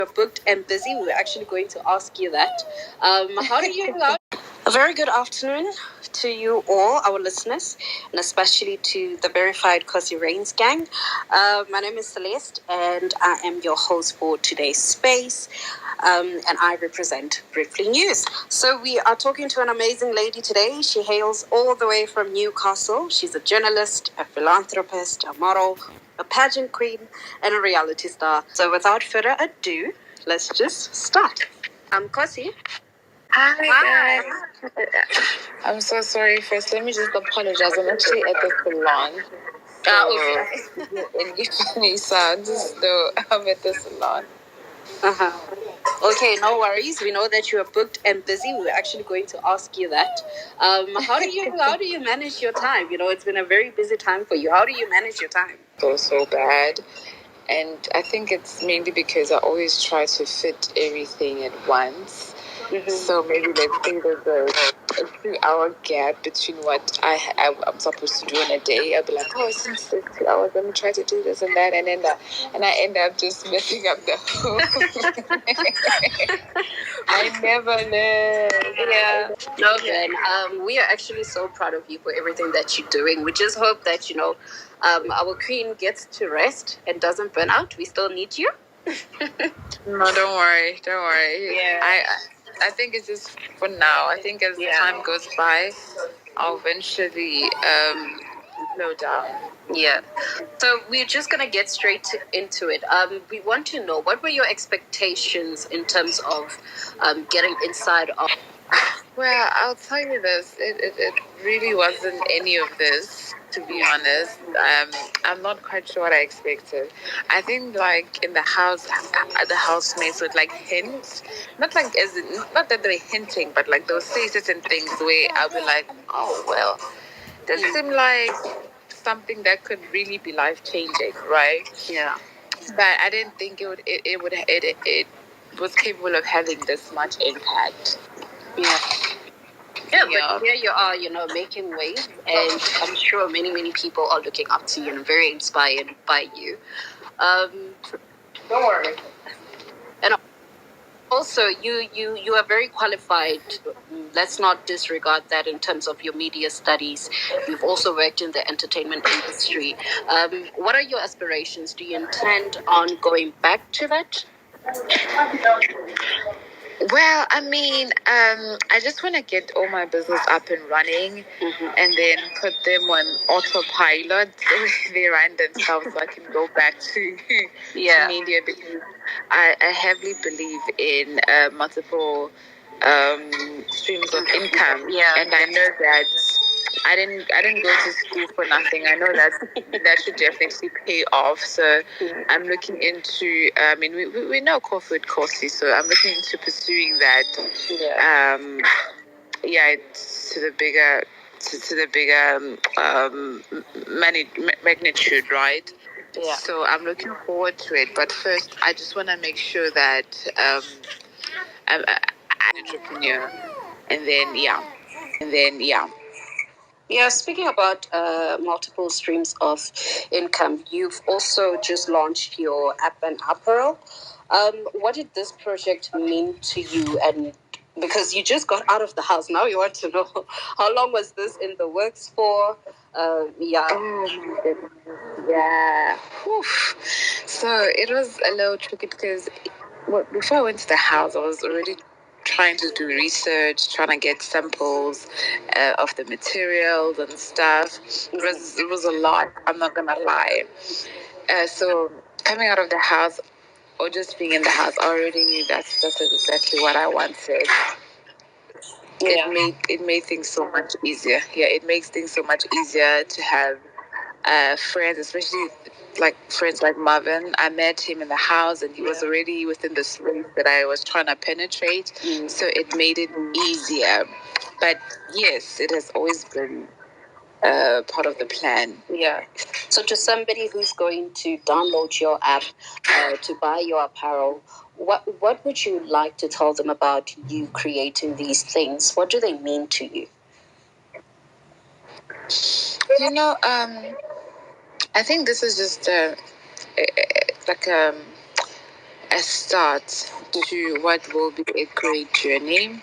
You're booked and busy. We were actually going to ask you that. How do you? A very good afternoon to you all, our listeners, and especially to the verified Khosi Reigns gang. My name is Celeste, and I am your host for today's space, and I represent Briefly News. So we are talking to an amazing lady today. She hails all the way from Newcastle. She's a journalist, a philanthropist, a model, a pageant queen, and a reality star. So without further ado, let's just start. Khosi. Hi, guys. I'm so sorry. First, let me just apologize. I'm actually at the salon. Okay. And give me sounds as though I'm at the salon. Okay, no worries. We know that you are booked and busy. We were actually going to ask you that. How do you manage your time? You know, it's been a very busy time for you. How do you manage your time? So bad. And I think it's mainly because I always try to fit everything at once. Mm-hmm. So maybe let's say there's a 2-hour gap between what I'm supposed to do in a day. I'll be like, since there's 2 hours, let me try to do this and that, and I end up just messing up the whole. I never learn. Yeah. No, then we are actually so proud of you for everything that you're doing. We just hope that our queen gets to rest and doesn't burn out. We still need you. No, don't worry. Yeah. I think it's just for now. I think as time goes by, I'll eventually slow down. Yeah. So we're just going to get straight into it. We want to know, what were your expectations in terms of getting inside of... Well, I'll tell you this. It really wasn't any of this, to be honest. I'm not quite sure what I expected. I think like in the house, the housemates would like hint, not that they're hinting, but like they'll say certain things where I'll be like, oh well, this seemed like something that could really be life changing, right? Yeah. But I didn't think it was capable of having this much impact. Yeah. Yeah, but here you are, making waves, and I'm sure many people are looking up to you and very inspired by you. Don't worry. And also, you are very qualified. Let's not disregard that in terms of your media studies. You've also worked in the entertainment industry. What are your aspirations? Do you intend on going back to that? Well, I mean, I just want to get all my business up and running, and then put them on autopilot so they run themselves, so I can go back to media, because I heavily believe in multiple streams of income, and I know that I didn't go to school for nothing. I know that should definitely pay off. So I'm looking into. I mean, we know corporate Khosi, so I'm looking into pursuing that. To the bigger magnitude, right? Yeah. So I'm looking forward to it. But first, I just want to make sure that I'm an entrepreneur, and then Yeah, speaking about multiple streams of income, you've also just launched your app and apparel. What did this project mean to you? And because you just got out of the house, now you want to know, how long was this in the works for? Oh my goodness. Yeah. Oof. So it was a little tricky because before I went to the house, I was already trying to do research, trying to get samples of the materials and stuff. It was a lot, I'm not going to lie. So coming out of the house, or just being in the house, I already knew that's exactly what I wanted. Yeah. It made things so much easier. Yeah, it makes things so much easier to have friends, especially like friends like Marvin. I met him in the house, and he was already within the space that I was trying to penetrate. So it made it easier. But yes, it has always been part of the plan. Yeah. So to somebody who's going to download your app, to buy your apparel, what would you like to tell them about you creating these things? What do they mean to you? I think this is just like a start to what will be a great journey.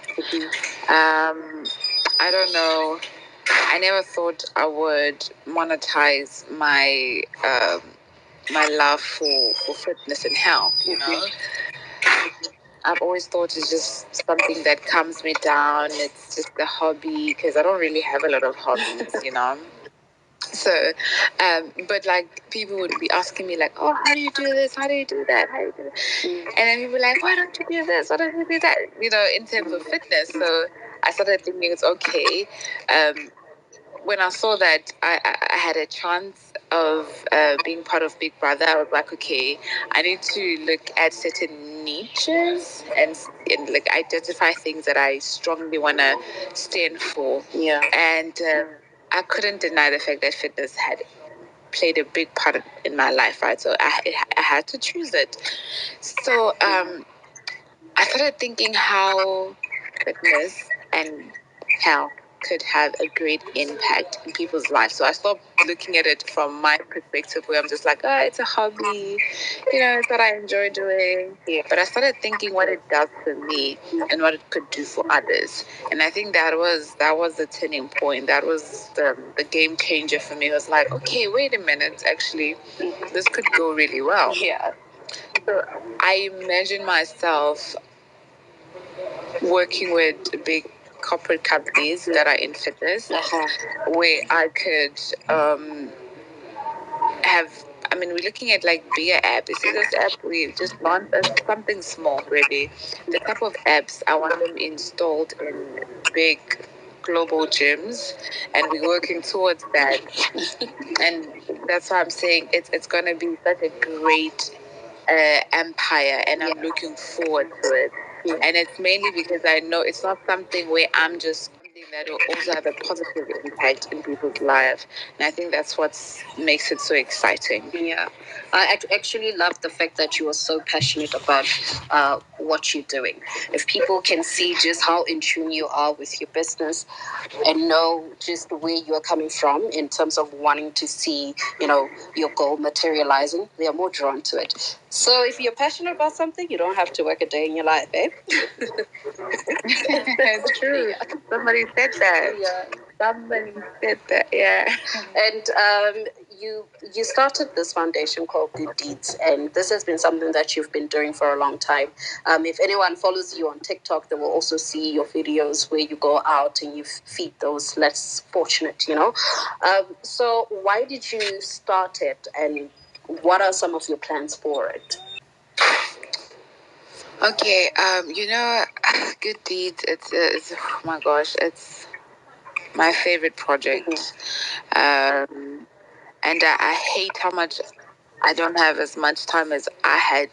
I don't know. I never thought I would monetize my my love for fitness and health. I've always thought it's just something that calms me down. It's just a hobby because I don't really have a lot of hobbies. So, but like people would be asking me like, oh, how do you do this? How do you do that? How do you do that? And then people were like, why don't you do this? Why don't you do that? In terms of fitness. So I started thinking it's okay. When I saw that I had a chance of being part of Big Brother, I was like, okay, I need to look at certain niches and like identify things that I strongly want to stand for. Yeah. And I couldn't deny the fact that fitness had played a big part in my life, right? So I had to choose it. So I started thinking how fitness and health could have a great impact in people's lives. So I stopped looking at it from my perspective where I'm just like, oh, it's a hobby, it's what I enjoy doing. Yeah. But I started thinking what it does for me and what it could do for others. And I think that was the turning point. That was the game changer for me. It was like, okay, wait a minute, actually, this could go really well. Yeah. So I imagine myself working with big corporate companies that are in fitness, where I could have. I mean, we're looking at like bigger apps. You see this app? We just launched something small, really. The type of apps I want them installed in big global gyms, and we're working towards that. And that's why I'm saying it's going to be such a great empire, and I'm looking forward to it. And it's mainly because I know it's not something where I'm just something that will also have a positive impact in people's lives. And I think that's what makes it so exciting. Yeah. I actually love the fact that you are so passionate about what you're doing. If people can see just how in tune you are with your business and know just where you're coming from in terms of wanting to see, your goal materializing, they are more drawn to it. So if you're passionate about something, you don't have to work a day in your life, eh? It's true. Yeah. Somebody said that. Yeah. Somebody said that. Yeah. And you started this foundation called Good Deeds, and this has been something that you've been doing for a long time. If anyone follows you on TikTok, they will also see your videos where you go out and you feed those less fortunate. So why did you start it, and what are some of your plans for it? Okay, Good Deeds. It's oh my gosh, it's my favorite project. And I hate how much I don't have as much time as I had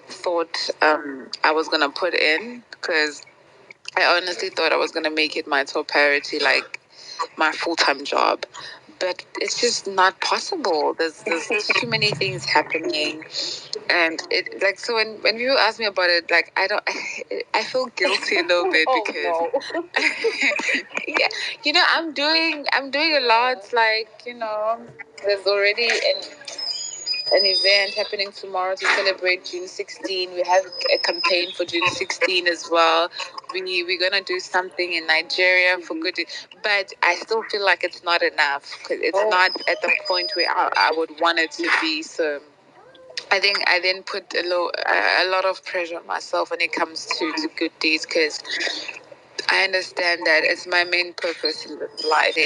thought I was gonna put in, because I honestly thought I was gonna make it my top priority, like my full-time job. But it's just not possible. There's too many things happening, and it like so when people ask me about it, like I feel guilty a little bit because yeah, I'm doing a lot. Like there's already an event happening tomorrow to celebrate June 16. We have a campaign for June 16 as well. We're gonna do something in Nigeria for good, but I still feel like it's not enough because it's not at the point where I would want it to be. So I think I then put a lot of pressure on myself when it comes to good deeds, because I understand that it's my main purpose in this life.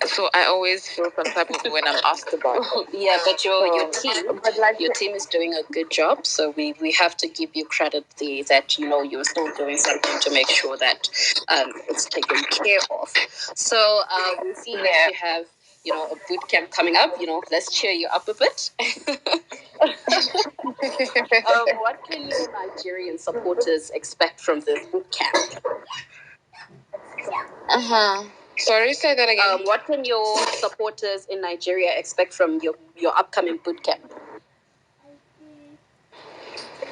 So I always feel some type of way when I'm asked about it. Yeah, but your team is doing a good job. So we have to give you credit that you're still doing something to make sure that it's taken care of. So we see that you have a boot camp coming up. Let's cheer you up a bit. What can your Nigerian supporters expect from this boot camp? Sorry, say that again. What can your supporters in Nigeria expect from your upcoming boot camp?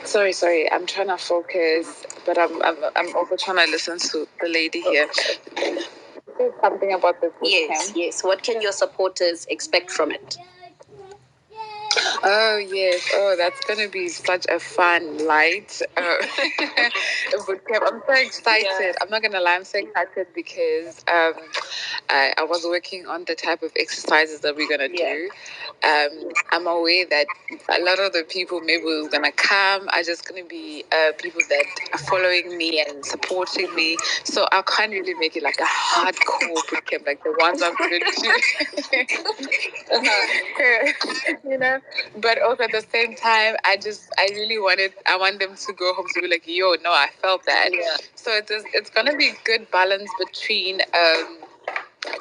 Sorry. I'm trying to focus, but I'm also trying to listen to the lady here. Something about the boot camp. Yes. What can your supporters expect from it? Oh, yes. Oh, that's going to be such a fun, light boot camp. I'm so excited. Yeah. I'm not going to lie. I'm so excited because I was working on the type of exercises that we're going to do. I'm aware that a lot of the people maybe who's going to come are just going to be people that are following me and supporting me. So I can't really make it like a hardcore boot camp like the ones I'm going to do. You know? But also at the same time, I want them to go home to be like, yo, no, I felt that. Yeah. So it's going to be a good balance between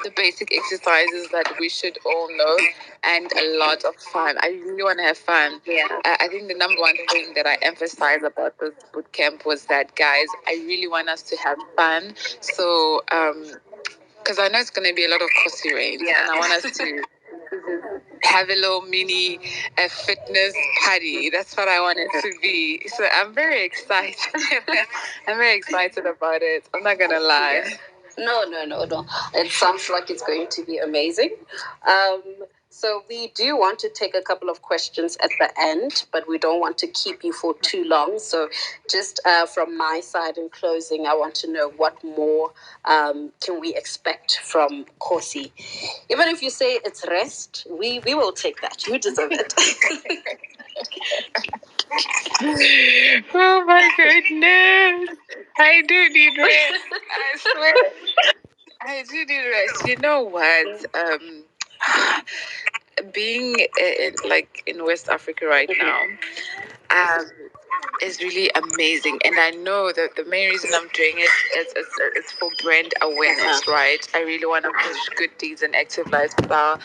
the basic exercises that we should all know and a lot of fun. I really want to have fun. Yeah. I think the number one thing that I emphasized about this boot camp was that, guys, I really want us to have fun. So, because I know it's going to be a lot of Khosi rains, and I want us to have a little mini fitness party. That's what I want it to be. So I'm very excited. I'm very excited about it. I'm not going to lie. Yeah. No. It sounds like it's going to be amazing. So we do want to take a couple of questions at the end, but we don't want to keep you for too long. So just from my side in closing, I want to know what more can we expect from Khosi? Even if you say it's rest, we will take that. You deserve it. Oh my goodness. I do need rest. I swear. I do need rest. You know what? Being in West Africa right now, is really amazing. And I know that the main reason I'm doing it is for brand awareness, right? I really want to push good deeds and active lifestyle.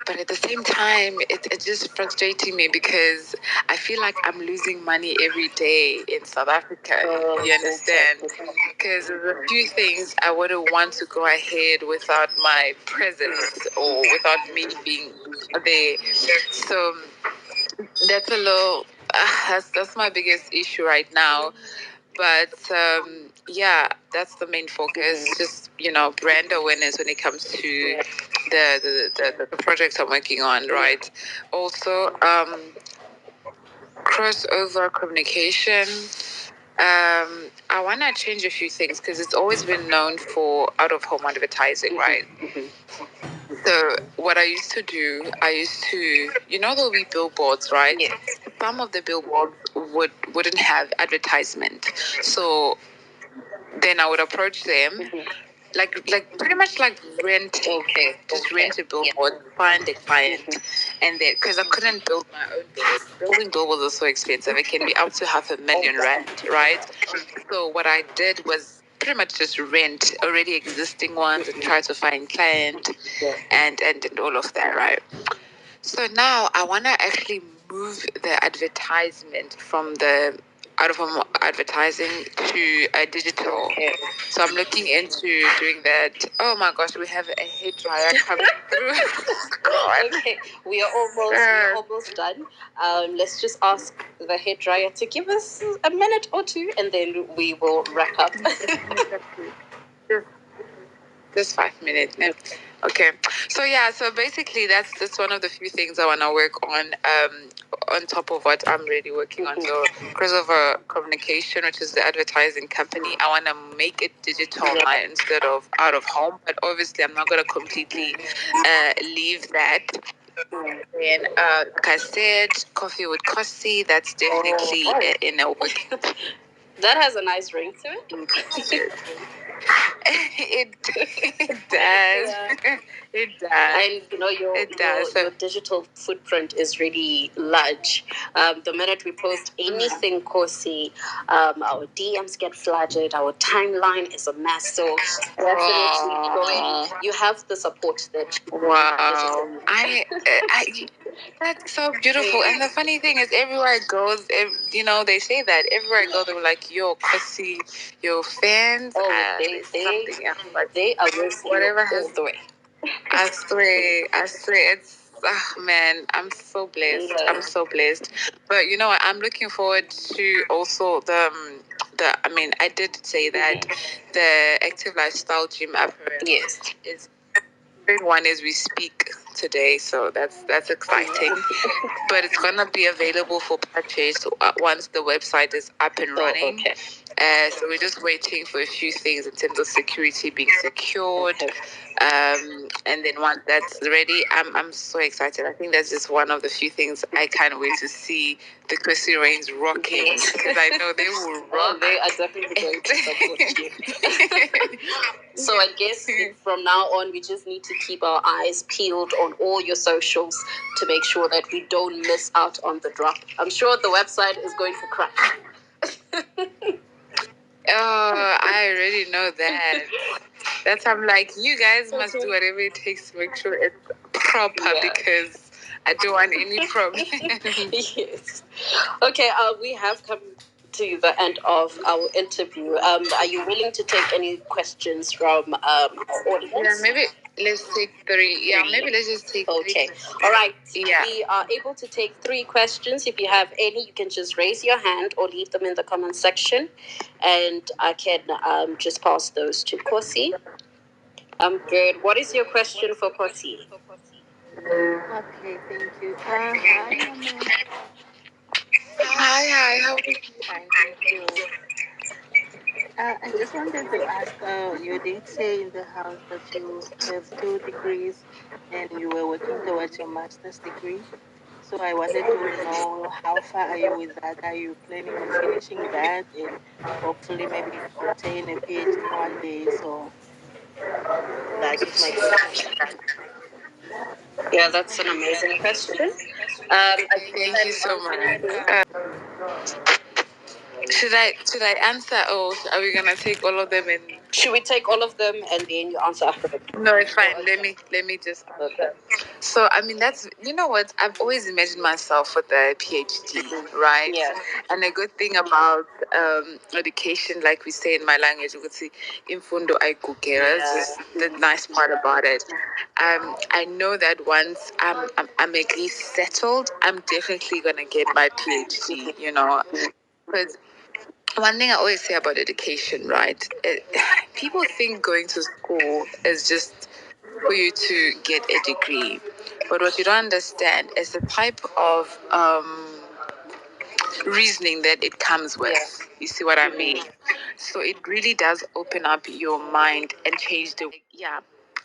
But at the same time, it's just frustrating me because I feel like I'm losing money every day in South Africa. You understand? Because there's a few things I wouldn't want to go ahead without my presence or without me being there. So that's a little, that's my biggest issue right now. But yeah, that's the main focus. Just brand awareness when it comes to the projects I'm working on, right? Also, crossover communication. I want to change a few things because it's always been known for out of home advertising, right? So what I used to do, there'll be billboards, right? Yes. Some of the billboards wouldn't have advertisement. So then I would approach them, like pretty much like renting, just rent a billboard, find a client, and then because I couldn't build my own billboard. Building billboards is so expensive; it can be up to R500,000, right? So what I did was pretty much just rent already existing ones and try to find client and all of that, right? So now I want to actually move the advertisement from the out of home advertising to a digital. Okay. So I'm looking into doing that. Oh my gosh, we have a hair dryer coming through. God. Okay, we are almost done. Let's just ask the hair dryer to give us a minute or two, and then we will wrap up. Just 5 minutes. No? Okay. So yeah, so basically that's one of the few things I want to work on top of what I'm really working on. So crossover communication, which is the advertising company, I want to make it digital now instead of out of home. But obviously, I'm not going to completely leave that. And like I said, coffee with Khosi, that's definitely in a working. That has a nice ring to it. It does. Yeah. It does. And your digital footprint is really large. The minute we post anything Khosi, our DMs get flooded, our timeline is a mess. So definitely you have the support that you need. Wow. I that's so beautiful. And the funny thing is, everywhere I go, they say that everywhere I go, they were like, "Yo, Khosi, your fans." Oh, they are with whatever has the way. I swear, it's man, I'm so blessed. Yeah. I'm so blessed. But you know what? I'm looking forward to also I did say that the active lifestyle gym apparel is one is we speak today, so that's exciting. But it's gonna be available for purchase once the website is up and running. Okay. So we're just waiting for a few things in terms of security being secured. Okay. And then once that's ready, I'm so excited. I think that's just one of the few things I can't wait to see the Khosi Reigns rocking, because I know they will rock. Oh, they are definitely going to support you. So I guess from now on, we just need to keep our eyes peeled on all your socials to make sure that we don't miss out on the drop. I'm sure the website is going to crash. Oh, I already know that. That's I'm like, you guys must do whatever it takes to make sure it's proper, because I don't want any problems. Yes. Okay, we have come to the end of our interview. Are you willing to take any questions from our audience? Yeah, maybe let's take three. Yeah, maybe let's just take three. Okay. All right. Yeah. We are able to take 3 questions. If you have any, you can just raise your hand or leave them in the comment section, and I can just pass those to Khosi. Good. What is your question for Khosi? Okay, thank you. Hi, Mama. Hi, how are you? Hi, thank you. I just wanted to ask, you did say in the house that you have 2 degrees and you were working towards your master's degree. So I wanted to know how far are you with that? Are you planning on finishing that and hopefully maybe obtain a PhD one day? So that is my question. Yeah, that's an amazing question. Thank you so much. Should I answer, or are we gonna take all of them in? Should we take all of them and then you answer after them? No, it's fine. Let me just. Okay. So I mean, that's, you know what, I've always imagined myself with a PhD, right? Yeah. And a good thing about education, like we say in my language, we could say "imfundo ayigugera." Is the nice part about it. I know that once I'm at least settled, I'm definitely gonna get my PhD. You know, because one thing I always say about education, right? People think going to school is just for you to get a degree. But what you don't understand is the type of reasoning that it comes with. Yeah. You see what I mean? So it really does open up your mind and change the, yeah.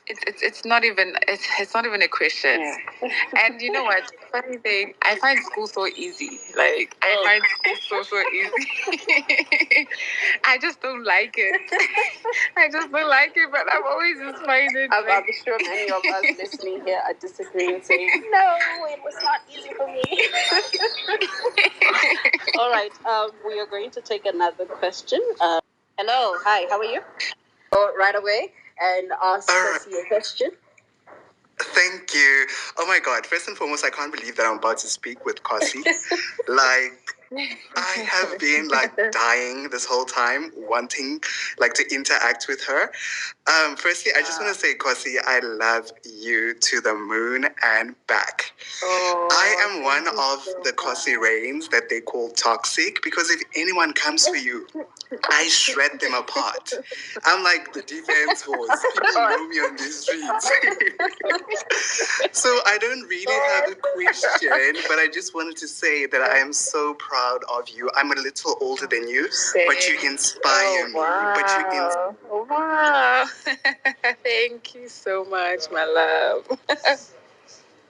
It's not even it's not even a question. Yeah. And you know what? Funny thing, I find school so easy. Like I find school so easy. I just don't like it. I just don't like it, but I've always just find it. I'm sure many of us listening here are disagreeing, saying, "No, it was not easy for me." All right, we are going to take another question. Hello, hi, how are you? Go right away and ask us your question. Thank you. Oh my God. First and foremost, I can't believe that I'm about to speak with Khosi. I have been dying this whole time, wanting to interact with her. Firstly, I just want to say, Khosi, I love you to the moon and back. Oh, I am one of the Khosi Reigns that they call toxic, because if anyone comes for you, I shred them apart. I'm like the defense force. People know me on the streets. So I don't really have a question, but I just wanted to say that I am so proud of you. I'm a little older than you, but you inspire me. Wow. Thank you so much, my love.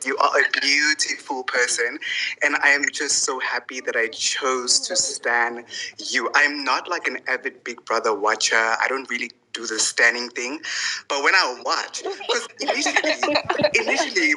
You are a beautiful person, and I am just so happy that I chose to stan you. I'm not like an avid Big Brother watcher. I don't really do the standing thing, but when I watch, because initially